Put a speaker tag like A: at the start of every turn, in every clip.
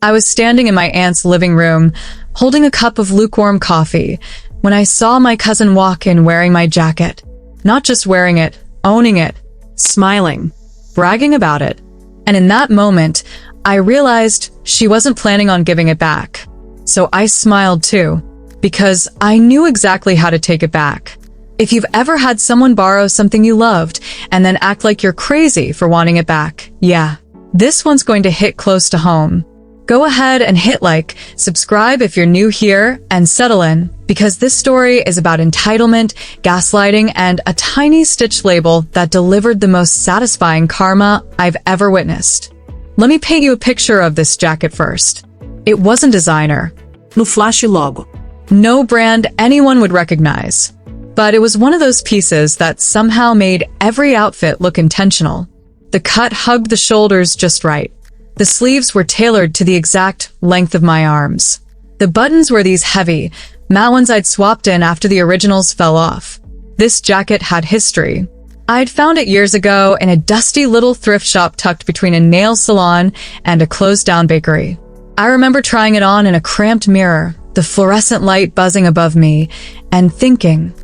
A: I was standing in my aunt's living room, holding a cup of lukewarm coffee, when I saw my cousin walk in wearing my jacket. Not just wearing it, owning it, smiling, bragging about it. And in that moment, I realized she wasn't planning on giving it back. So I smiled too, because I knew exactly how to take it back. If you've ever had someone borrow something you loved and then act like you're crazy for wanting it back, yeah, this one's going to hit close to home. Go ahead and hit like, subscribe if you're new here, and settle in, because this story is about entitlement, gaslighting, and a tiny stitch label that delivered the most satisfying karma I've ever witnessed. Let me paint you a picture of this jacket first. It wasn't designer.
B: No flash logo.
A: No brand anyone would recognize. But it was one of those pieces that somehow made every outfit look intentional. The cut hugged the shoulders just right. The sleeves were tailored to the exact length of my arms. The buttons were these heavy, matte ones I'd swapped in after the originals fell off. This jacket had history. I'd found it years ago in a dusty little thrift shop tucked between a nail salon and a closed-down bakery. I remember trying it on in a cramped mirror, the fluorescent light buzzing above me, and thinking,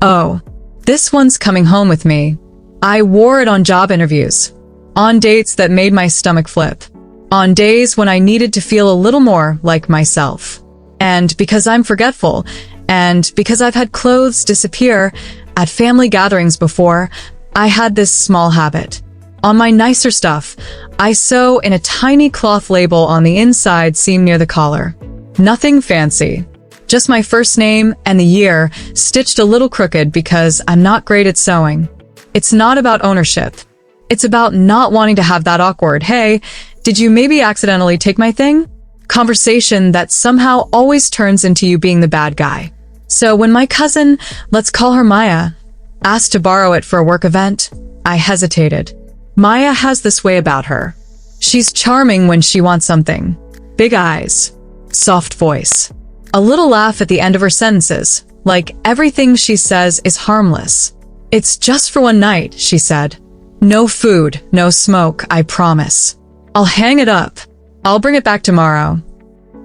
A: oh, this one's coming home with me. I wore it on job interviews, on dates that made my stomach flip, on days when I needed to feel a little more like myself. And because I'm forgetful, and because I've had clothes disappear at family gatherings before, I had this small habit. On my nicer stuff, I sew in a tiny cloth label on the inside seam near the collar. Nothing fancy. Just my first name and the year, stitched a little crooked because I'm not great at sewing. It's not about ownership. It's about not wanting to have that awkward, hey, did you maybe accidentally take my thing? Conversation that somehow always turns into you being the bad guy. So when my cousin, let's call her Maya, asked to borrow it for a work event, I hesitated. Maya has this way about her. She's charming when she wants something. Big eyes, soft voice, a little laugh at the end of her sentences, like everything she says is harmless. It's just for one night, she said. No food, no smoke, I promise. I'll hang it up. I'll bring it back tomorrow.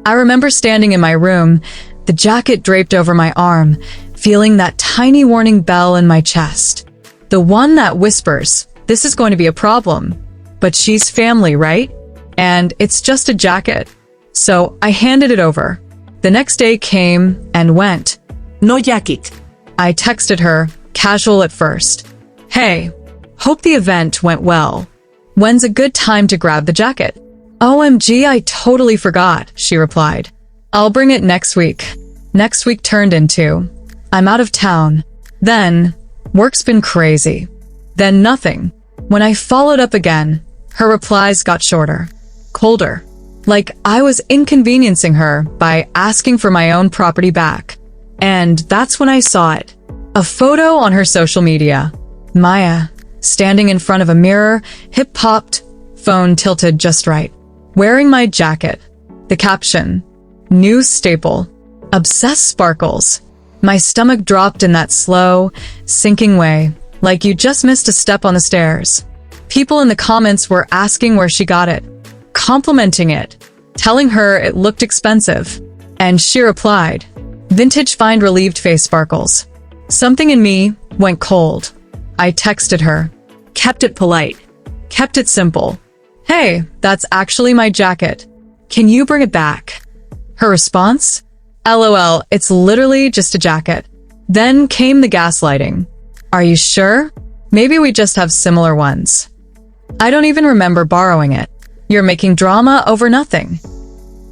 A: I remember standing in my room, the jacket draped over my arm, feeling that tiny warning bell in my chest. The one that whispers, this is going to be a problem. But she's family, right? And it's just a jacket. So I handed it over. The next day came and went.
B: No jacket.
A: I texted her, casual at first. Hey, hope the event went well. When's a good time to grab the jacket? OMG, I totally forgot, she replied. I'll bring it next week. Next week turned into, I'm out of town. Then, work's been crazy. Then nothing. When I followed up again, her replies got shorter, colder. Like I was inconveniencing her by asking for my own property back. And that's when I saw it. A photo on her social media. Maya, standing in front of a mirror, hip popped, phone tilted just right. Wearing my jacket. The caption, new staple, obsessed sparkles. My stomach dropped in that slow, sinking way, like you just missed a step on the stairs. People in the comments were asking where she got it, complimenting it, telling her it looked expensive. And she replied, vintage find relieved face sparkles. Something in me went cold. I texted her, kept it polite, kept it simple. Hey, that's actually my jacket. Can you bring it back? Her response? LOL, it's literally just a jacket. Then came the gaslighting. Are you sure? Maybe we just have similar ones. I don't even remember borrowing it. You're making drama over nothing.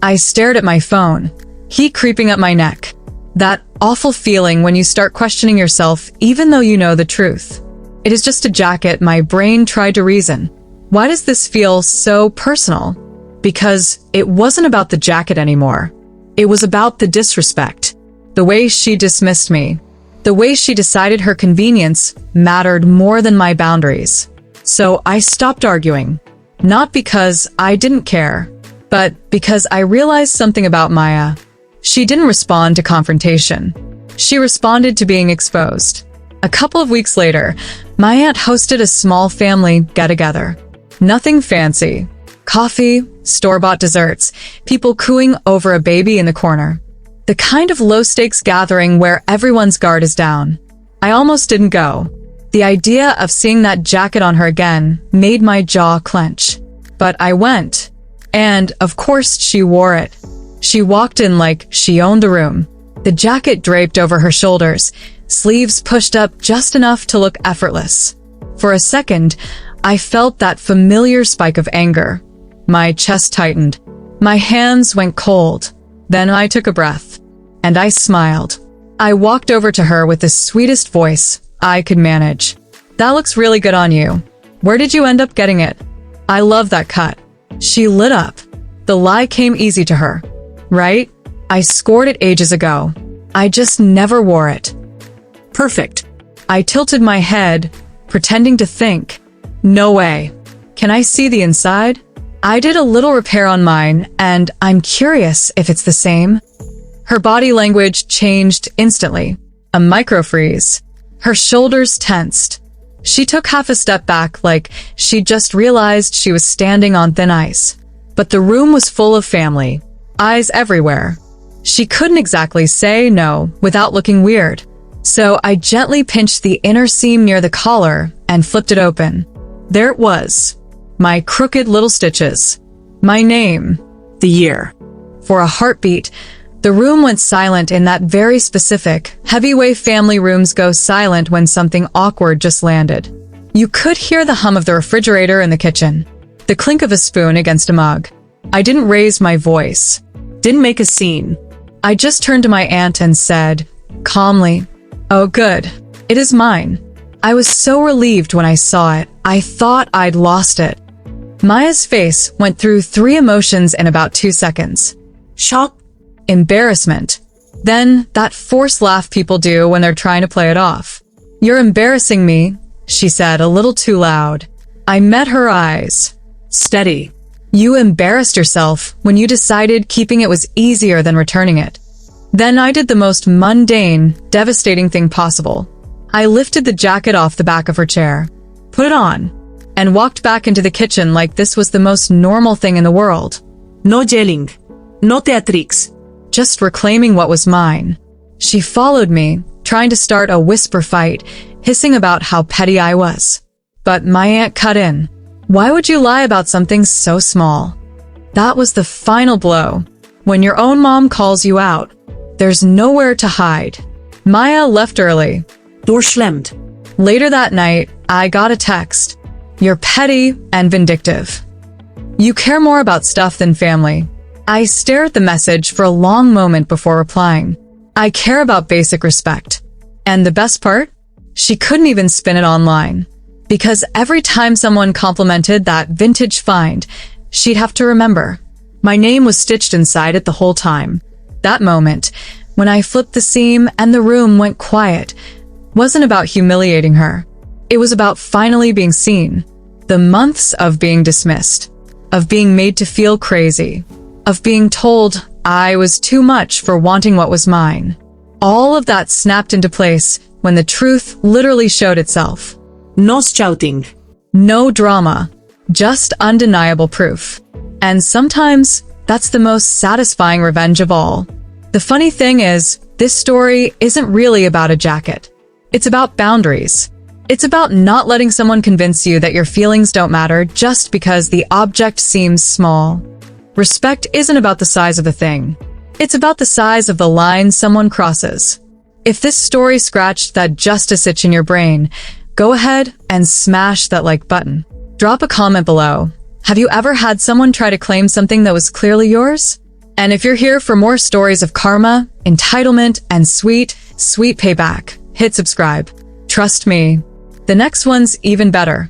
A: I stared at my phone, heat creeping up my neck. That awful feeling when you start questioning yourself even though you know the truth. It is just a jacket, my brain tried to reason. Why does this feel so personal? Because it wasn't about the jacket anymore. It was about the disrespect. The way she dismissed me. The way she decided her convenience mattered more than my boundaries. So I stopped arguing. Not because I didn't care, but because I realized something about Maya. She didn't respond to confrontation. She responded to being exposed. A couple of weeks later, my aunt hosted a small family get-together. Nothing fancy. Coffee, store-bought desserts, people cooing over a baby in the corner. The kind of low-stakes gathering where everyone's guard is down. I almost didn't go. The idea of seeing that jacket on her again made my jaw clench. But I went. And, of course, she wore it. She walked in like she owned the room. The jacket draped over her shoulders, sleeves pushed up just enough to look effortless. For a second, I felt that familiar spike of anger. My chest tightened. My hands went cold. Then I took a breath. And I smiled. I walked over to her with the sweetest voice I could manage. That looks really good on you. Where did you end up getting it? I love that cut. She lit up. The lie came easy to her. Right? I scored it ages ago. I just never wore it.
B: Perfect.
A: I tilted my head, pretending to think. No way. Can I see the inside? I did a little repair on mine, and I'm curious if it's the same. Her body language changed instantly. A micro-freeze. Her shoulders tensed. She took half a step back like she'd just realized she was standing on thin ice. But the room was full of family. Eyes everywhere. She couldn't exactly say no without looking weird. So I gently pinched the inner seam near the collar and flipped it open. There it was. My crooked little stitches. My name.
B: The year.
A: For a heartbeat, the room went silent in that very specific, heavyweight family rooms go silent when something awkward just landed. You could hear the hum of the refrigerator in the kitchen, the clink of a spoon against a mug. I didn't raise my voice.
B: Didn't make a scene.
A: I just turned to my aunt and said, calmly, "Oh good, it is mine." I was so relieved when I saw it, I thought I'd lost it. Maya's face went through 3 emotions in about 2 seconds.
B: Shock.
A: Embarrassment. Then that forced laugh people do when they're trying to play it off. "You're embarrassing me," she said a little too loud. I met her eyes.
B: Steady.
A: "You embarrassed yourself when you decided keeping it was easier than returning it." Then I did the most mundane, devastating thing possible. I lifted the jacket off the back of her chair, put it on, and walked back into the kitchen like this was the most normal thing in the world.
B: No yelling. No theatrics.
A: Just reclaiming what was mine. She followed me, trying to start a whisper fight, hissing about how petty I was. But my aunt cut in. "Why would you lie about something so small?" That was the final blow. When your own mom calls you out, there's nowhere to hide. Maya left early.
B: Door slammed.
A: Later that night, I got a text. "You're petty and vindictive. You care more about stuff than family." I stared at the message for a long moment before replying. I care about basic respect. And the best part? She couldn't even spin it online. Because every time someone complimented that vintage find, she'd have to remember. My name was stitched inside it the whole time. That moment, when I flipped the seam and the room went quiet, wasn't about humiliating her. It was about finally being seen. The months of being dismissed, of being made to feel crazy, of being told I was too much for wanting what was mine. All of that snapped into place when the truth literally showed itself.
B: No shouting.
A: No drama, just undeniable proof. And sometimes that's the most satisfying revenge of all. The funny thing is, this story isn't really about a jacket. It's about boundaries. It's about not letting someone convince you that your feelings don't matter just because the object seems small. Respect isn't about the size of the thing. It's about the size of the line someone crosses. If this story scratched that justice itch in your brain, go ahead and smash that like button. Drop a comment below. Have you ever had someone try to claim something that was clearly yours? And if you're here for more stories of karma, entitlement, and sweet, sweet payback, hit subscribe. Trust me, the next one's even better.